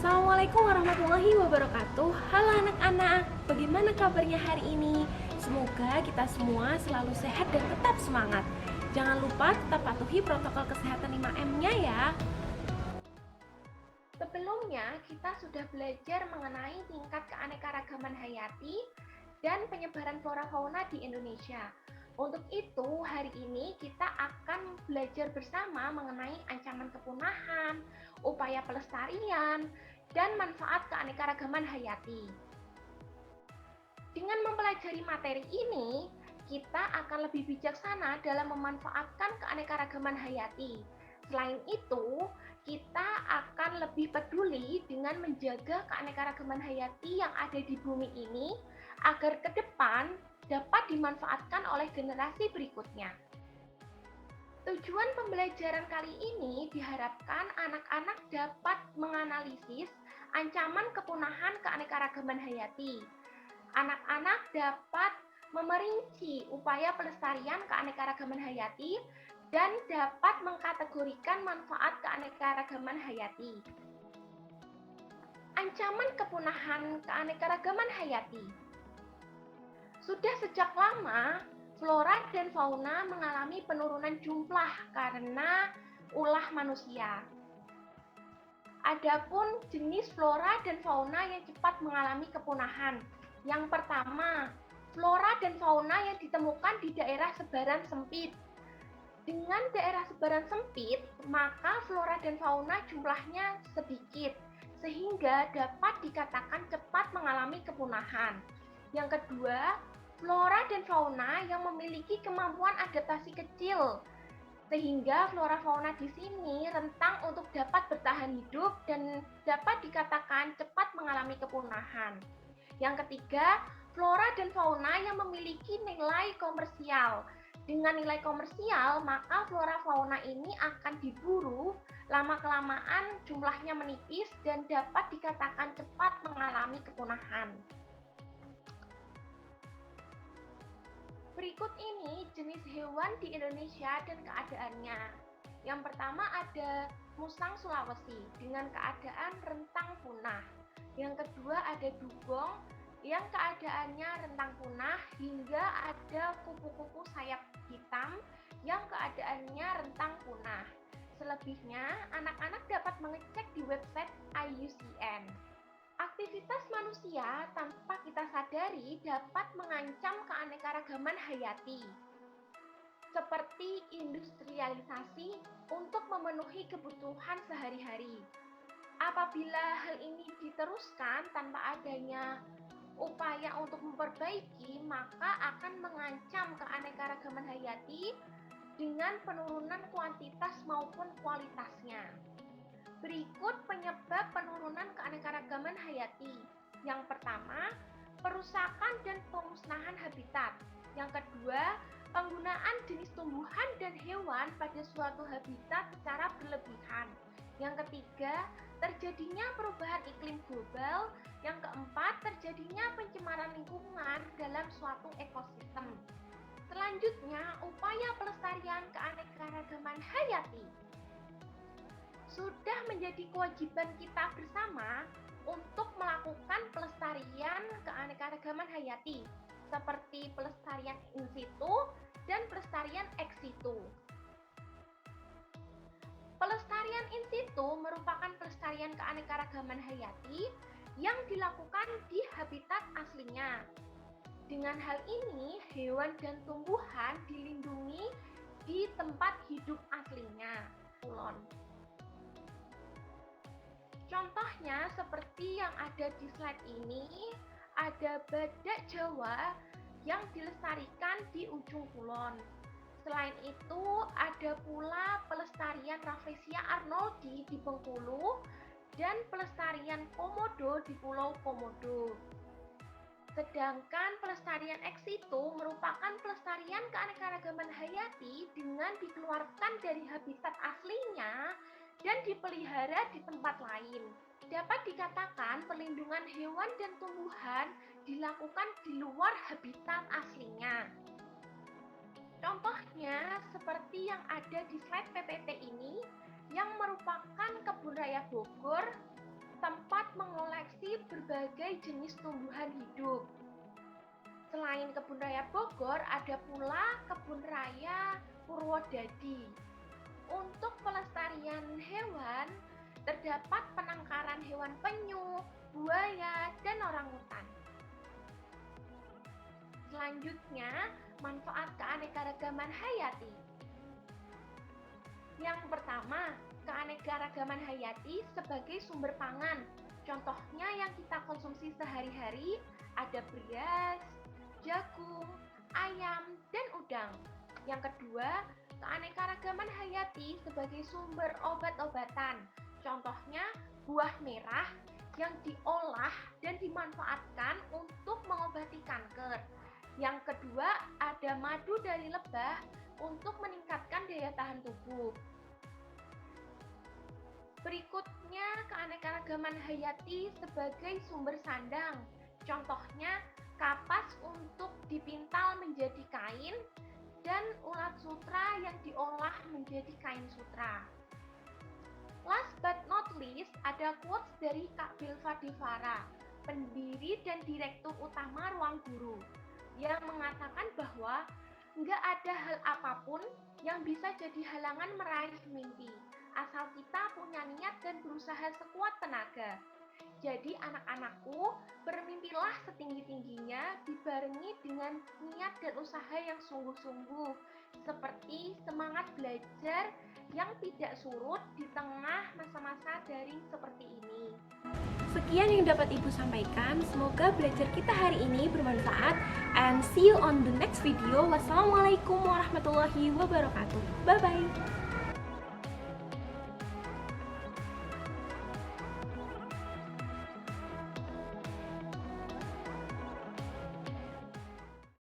Assalamualaikum warahmatullahi wabarakatuh. Halo anak-anak, bagaimana kabarnya hari ini? Semoga kita semua selalu sehat dan tetap semangat. Jangan lupa tetap patuhi protokol kesehatan 5M-nya ya. Sebelumnya, kita sudah belajar mengenai tingkat keanekaragaman hayati dan penyebaran flora fauna di Indonesia. Untuk itu, hari ini kita akan belajar bersama mengenai ancaman kepunahan, upaya pelestarian, dan manfaat keanekaragaman hayati. Dengan mempelajari materi ini, kita akan lebih bijaksana dalam memanfaatkan keanekaragaman hayati. Selain itu, kita akan lebih peduli dengan menjaga keanekaragaman hayati yang ada di bumi ini agar ke depan dapat dimanfaatkan oleh generasi berikutnya. Tujuan pembelajaran kali ini diharapkan anak-anak dapat menganalisis ancaman kepunahan keanekaragaman hayati. Anak-anak dapat memerinci upaya pelestarian keanekaragaman hayati dan dapat mengkategorikan manfaat keanekaragaman hayati. Ancaman kepunahan keanekaragaman hayati. Sudah sejak lama, flora dan fauna mengalami penurunan jumlah karena ulah manusia. Adapun jenis flora dan fauna yang cepat mengalami kepunahan. Yang pertama, flora dan fauna yang ditemukan di daerah sebaran sempit. Dengan daerah sebaran sempit, maka flora dan fauna jumlahnya sedikit, sehingga dapat dikatakan cepat mengalami kepunahan. Yang kedua, flora dan fauna yang memiliki kemampuan adaptasi kecil, sehingga flora fauna di sini rentang untuk dapat bertahan hidup dan dapat dikatakan cepat mengalami kepunahan. Yang ketiga, flora dan fauna yang memiliki nilai komersial. Dengan nilai komersial, maka flora fauna ini akan diburu, lama-kelamaan jumlahnya menipis dan dapat dikatakan cepat mengalami kepunahan. Berikut ini jenis hewan di Indonesia dan keadaannya. Yang pertama ada musang Sulawesi dengan keadaan rentang punah. Yang kedua ada dugong yang keadaannya rentang punah hingga ada kupu-kupu sayap hitam yang keadaannya rentang punah. Selebihnya, anak-anak dapat mengecek di website IUCN. Aktivitas manusia tanpa kita sadari dapat mengancam keanekaragaman hayati, seperti industrialisasi untuk memenuhi kebutuhan sehari-hari. Apabila hal ini diteruskan tanpa adanya upaya untuk memperbaiki, maka akan mengancam keanekaragaman hayati dengan penurunan kuantitas maupun kualitasnya. Berikut penyebab penurunan keanekaragaman hayati. Yang pertama, perusakan dan pemusnahan habitat. Yang kedua, penggunaan jenis tumbuhan dan hewan pada suatu habitat secara berlebihan. Yang ketiga, terjadinya perubahan iklim global. Yang keempat, terjadinya pencemaran lingkungan dalam suatu ekosistem. Selanjutnya, upaya pelestarian keanekaragaman hayati. Sudah menjadi kewajiban kita bersama untuk melakukan pelestarian keanekaragaman hayati, seperti pelestarian in situ dan pelestarian ex situ. Pelestarian in situ merupakan pelestarian keanekaragaman hayati yang dilakukan di habitat aslinya. Dengan hal ini, hewan dan tumbuhan dilindungi di tempat hidup aslinya. Contohnya seperti yang ada di slide ini, ada badak Jawa yang dilestarikan di ujung kulon. Selain itu, ada pula pelestarian Rafflesia arnoldi di Bengkulu dan pelestarian komodo di Pulau Komodo. Sedangkan pelestarian ex situ merupakan pelestarian keanekaragaman hayati dengan dikeluarkan dari habitat aslinya dan dipelihara di tempat lain. Dapat dikatakan perlindungan hewan dan tumbuhan dilakukan di luar habitat aslinya. Contohnya seperti yang ada di slide PPT ini, yang merupakan Kebun Raya Bogor, tempat berbagai jenis tumbuhan hidup. Selain Kebun Raya Bogor, ada pula Kebun Raya Purwodadi. Untuk pelestarian hewan, terdapat penangkaran hewan penyu, buaya, dan orangutan. Selanjutnya, manfaat keanekaragaman hayati. Yang pertama, keanekaragaman hayati sebagai sumber pangan. Contohnya yang kita konsumsi sehari-hari ada beras, jagung, ayam, dan udang. Yang kedua, keanekaragaman hayati sebagai sumber obat-obatan. Contohnya buah merah yang diolah dan dimanfaatkan untuk mengobati kanker. Yang kedua, ada madu dari lebah untuk meningkatkan daya tahan tubuh. Berikutnya, keanekaragaman hayati sebagai sumber sandang. Contohnya, kapas untuk dipintal menjadi kain dan ulat sutra yang diolah menjadi kain sutra. Last but not least, ada quotes dari Kak Bilva Devara, pendiri dan direktur utama Ruang Guru, yang mengatakan bahwa nggak ada hal apapun yang bisa jadi halangan meraih mimpi, asal kita punya niat dan berusaha sekuat tenaga. Jadi anak-anakku, bermimpilah setinggi-tingginya dibarengi dengan niat dan usaha yang sungguh-sungguh, seperti semangat belajar yang tidak surut di tengah masa-masa daring seperti ini. Sekian yang dapat Ibu sampaikan, semoga belajar kita hari ini bermanfaat, and see you on the next video. Wassalamualaikum warahmatullahi wabarakatuh. Bye-bye.